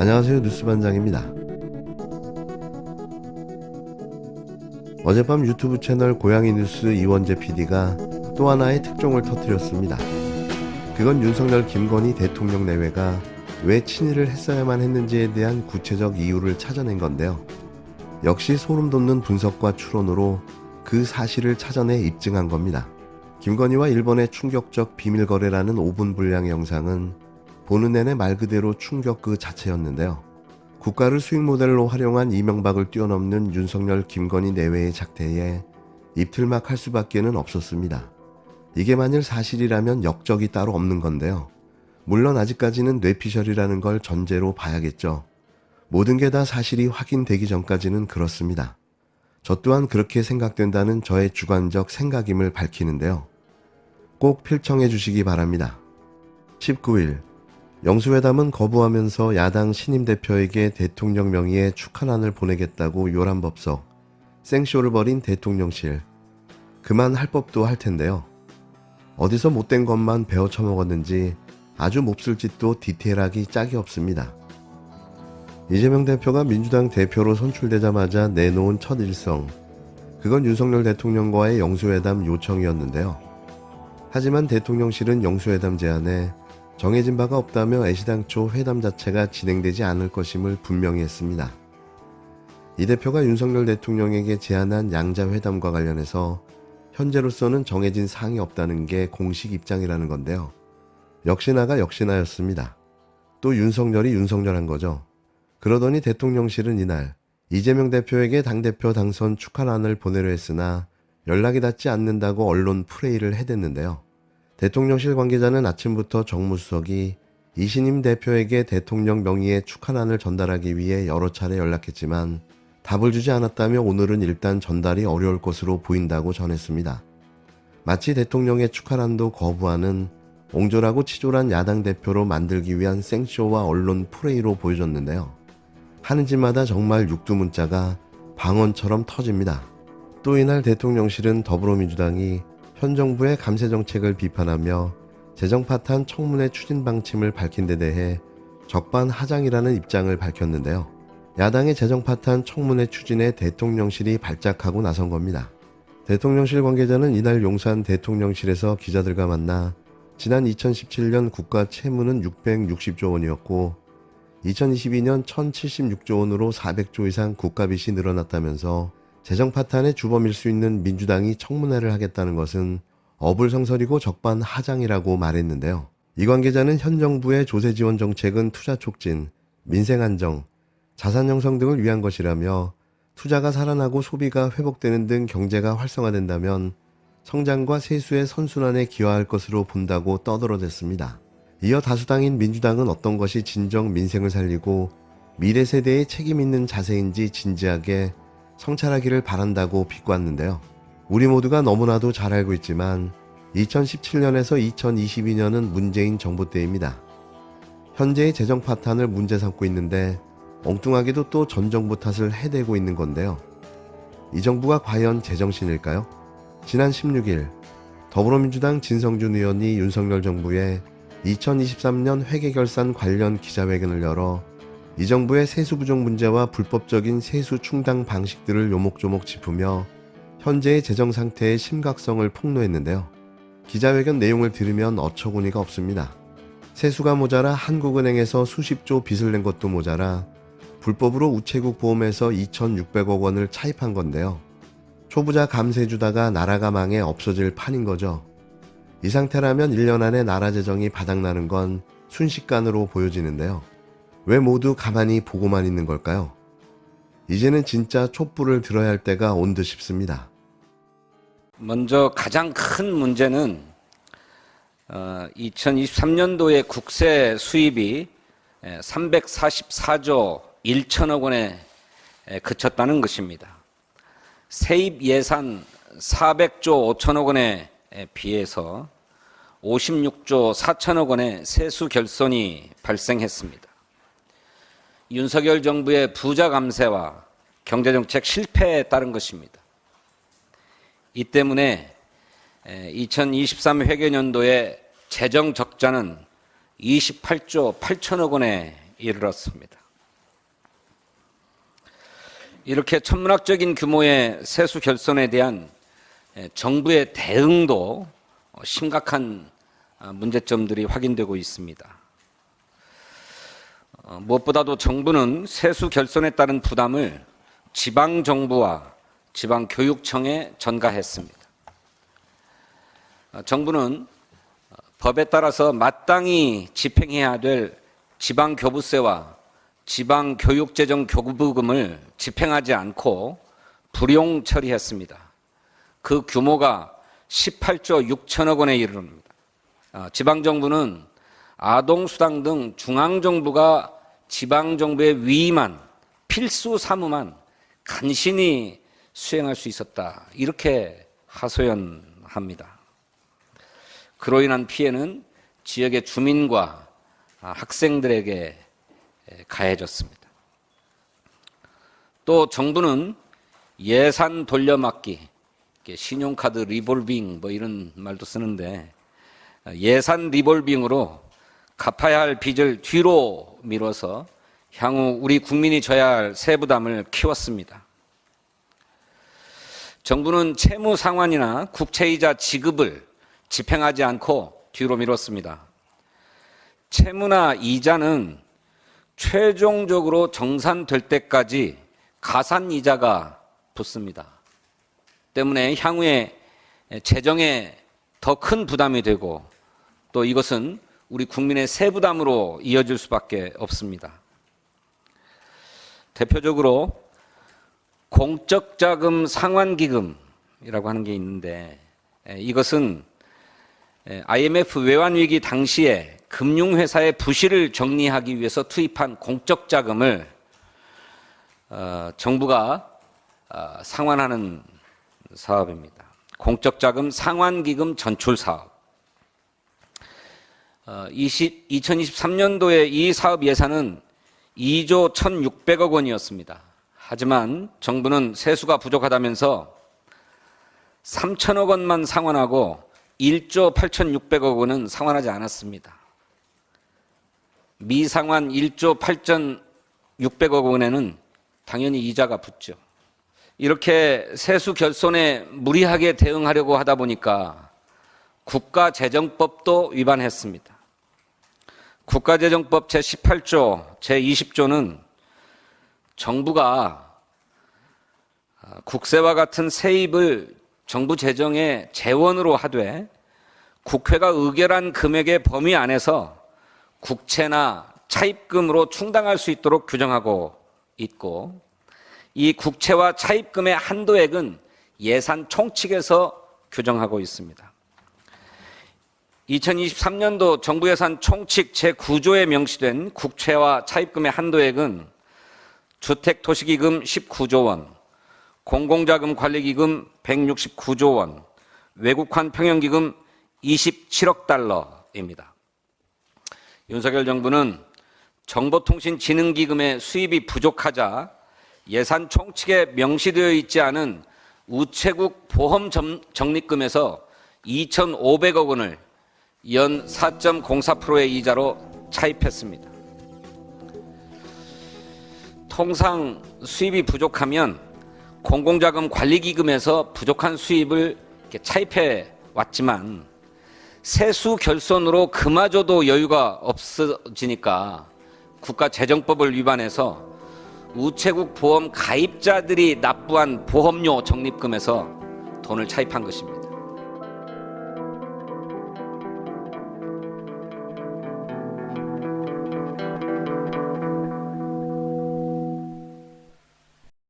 안녕하세요, 뉴스반장입니다. 어젯밤 유튜브 채널 고양이 뉴스 이원재 PD가 또 하나의 특종을 터뜨렸습니다. 그건 윤석열 김건희 대통령 내외가 왜 친일을 했어야만 했는지에 대한 구체적 이유를 찾아낸 건데요. 역시 소름 돋는 분석과 추론으로 그 사실을 찾아내 입증한 겁니다. 김건희와 일본의 충격적 비밀거래라는 5분 분량의 영상은 보는 내내 말 그대로 충격 그 자체였는데요. 국가를 수익 모델로 활용한 이명박을 뛰어넘는 윤석열 김건희 내외의 작태에 입틀막 할 수밖에는 없었습니다. 이게 만일 사실이라면 역적이 따로 없는 건데요. 물론 아직까지는 뇌피셜이라는 걸 전제로 봐야겠죠. 모든 게 다 사실이 확인되기 전까지는 그렇습니다. 저 또한 그렇게 생각된다는 저의 주관적 생각임을 밝히는데요. 꼭 필청해 주시기 바랍니다. 19일 영수회담은 거부하면서 야당 신임 대표에게 대통령 명의의 축하란을 보내겠다고 요란법석 생쇼를 벌인 대통령실. 그만 할 법도 할 텐데요. 어디서 못된 것만 베어 처먹었는지 아주 몹쓸 짓도 디테일하기 짝이 없습니다. 이재명 대표가 민주당 대표로 선출되자마자 내놓은 첫 일성, 그건 윤석열 대통령과의 영수회담 요청이었는데요. 하지만 대통령실은 영수회담 제안에 정해진 바가 없다며 애시당초 회담 자체가 진행되지 않을 것임을 분명히 했습니다. 이 대표가 윤석열 대통령에게 제안한 양자회담과 관련해서 현재로서는 정해진 사항이 없다는 게 공식 입장이라는 건데요. 역시나가 역시나였습니다. 또 윤석열이 윤석열한 거죠. 그러더니 대통령실은 이날 이재명 대표에게 당대표 당선 축하란을 보내려 했으나 연락이 닿지 않는다고 언론 프레이를 해댔는데요. 대통령실 관계자는 아침부터 정무수석이 이신임 대표에게 대통령 명의의 축하란을 전달하기 위해 여러 차례 연락했지만 답을 주지 않았다며 오늘은 일단 전달이 어려울 것으로 보인다고 전했습니다. 마치 대통령의 축하란도 거부하는 옹졸하고 치졸한 야당 대표로 만들기 위한 생쇼와 언론 프레이로 보여줬는데요. 하는 짓마다 정말 육두문자가 방언처럼 터집니다. 또 이날 대통령실은 더불어민주당이 현 정부의 감세 정책을 비판하며 재정 파탄 청문회 추진 방침을 밝힌 데 대해 적반하장이라는 입장을 밝혔는데요. 야당의 재정 파탄 청문회 추진에 대통령실이 발작하고 나선 겁니다. 대통령실 관계자는 이날 용산 대통령실에서 기자들과 만나 지난 2017년 국가 채무는 660조 원이었고 2022년 1076조 원으로 400조 이상 국가빚이 늘어났다면서 재정 파탄의 주범일 수 있는 민주당이 청문회를 하겠다는 것은 어불성설이고 적반하장이라고 말했는데요. 이 관계자는 현 정부의 조세 지원 정책은 투자 촉진, 민생 안정, 자산 형성 등을 위한 것이라며 투자가 살아나고 소비가 회복되는 등 경제가 활성화된다면 성장과 세수의 선순환에 기여할 것으로 본다고 떠들어댔습니다. 이어 다수당인 민주당은 어떤 것이 진정 민생을 살리고 미래 세대의 책임 있는 자세인지 진지하게 성찰하기를 바란다고 비꼬았는데요. 우리 모두가 너무나도 잘 알고 있지만 2017년에서 2022년은 문재인 정부 때입니다. 현재의 재정 파탄을 문제 삼고 있는데 엉뚱하게도 또 전 정부 탓을 해대고 있는 건데요. 이 정부가 과연 제정신일까요? 지난 16일 더불어민주당 진성준 의원이 윤석열 정부의 2023년 회계결산 관련 기자회견을 열어 이 정부의 세수 부족 문제와 불법적인 세수 충당 방식들을 요목조목 짚으며 현재의 재정 상태의 심각성을 폭로했는데요. 기자회견 내용을 들으면 어처구니가 없습니다. 세수가 모자라 한국은행에서 수십조 빚을 낸 것도 모자라 불법으로 우체국 보험에서 2,600억 원을 차입한 건데요. 초부자 감세 주다가 나라가 망해 없어질 판인 거죠. 이 상태라면 1년 안에 나라 재정이 바닥나는 건 순식간으로 보여지는데요. 왜 모두 가만히 보고만 있는 걸까요? 이제는 진짜 촛불을 들어야 할 때가 온 듯 싶습니다. 먼저 가장 큰 문제는 2023년도에 국세 수입이 344조 1천억 원에 그쳤다는 것입니다. 세입 예산 400조 5천억 원에 비해서 56조 4천억 원의 세수 결손이 발생했습니다. 윤석열 정부의 부자 감세와 경제정책 실패에 따른 것입니다. 이 때문에 2023 회계년도의 재정 적자는 28조 8천억 원에 이르렀습니다. 이렇게 천문학적인 규모의 세수 결손에 대한 정부의 대응도 심각한 문제점들이 확인되고 있습니다. 무엇보다도 정부는 세수 결손에 따른 부담을 지방정부와 지방교육청에 전가했습니다. 정부는 법에 따라서 마땅히 집행해야 될 지방교부세와 지방교육재정교부금을 집행하지 않고 불용 처리했습니다. 그 규모가 18조 6천억 원에 이릅니다. 지방정부는 아동수당 등 중앙정부가 지방정부에 위임한 필수 사무만 간신히 수행할 수 있었다. 이렇게 하소연합니다. 그로 인한 피해는 지역의 주민과 학생들에게 가해졌습니다. 또 정부는 예산 돌려막기, 신용카드 리볼빙 이런 말도 쓰는데 예산 리볼빙으로 갚아야 할 빚을 뒤로 미뤄서 향후 우리 국민이 져야 할 세부담을 키웠습니다. 정부는 채무 상환이나 국채이자 지급을 집행하지 않고 뒤로 미뤘습니다. 채무나 이자는 최종적으로 정산될 때까지 가산이자가 붙습니다. 때문에 향후에 재정에 더 큰 부담이 되고 또 이것은 우리 국민의 세부담으로 이어질 수밖에 없습니다. 대표적으로 공적자금 상환기금이라고 하는 게 있는데 이것은 IMF 외환위기 당시에 금융회사의 부실을 정리하기 위해서 투입한 공적자금을 정부가 상환하는 사업입니다. 공적자금 상환기금 전출사업. 2023년도에 이 사업 예산은 2조 1,600억 원이었습니다. 하지만 정부는 세수가 부족하다면서 3천억 원만 상환하고 1조 8,600억 원은 상환하지 않았습니다. 미상환 1조 8,600억 원에는 당연히 이자가 붙죠. 이렇게 세수 결손에 무리하게 대응하려고 하다 보니까 국가재정법도 위반했습니다. 국가재정법 제18조, 제20조는 정부가 국세와 같은 세입을 정부 재정의 재원으로 하되 국회가 의결한 금액의 범위 안에서 국채나 차입금으로 충당할 수 있도록 규정하고 있고 이 국채와 차입금의 한도액은 예산 총칙에서 규정하고 있습니다. 2023년도 정부 예산 총칙 제9조에 명시된 국채와 차입금의 한도액은 주택도시기금 19조 원, 공공자금 관리기금 169조 원, 외국환 평형기금 27억 달러입니다. 윤석열 정부는 정보통신진흥기금의 수입이 부족하자 예산 총칙에 명시되어 있지 않은 우체국 보험 적립금에서 2,500억 원을 연 4.04%의 이자로 차입했습니다. 통상 수입이 부족하면 공공자금 관리기금에서 부족한 수입을 이렇게 차입해 왔지만 세수 결손으로 그마저도 여유가 없어지니까 국가재정법을 위반해서 우체국 보험 가입자들이 납부한 보험료 적립금에서 돈을 차입한 것입니다.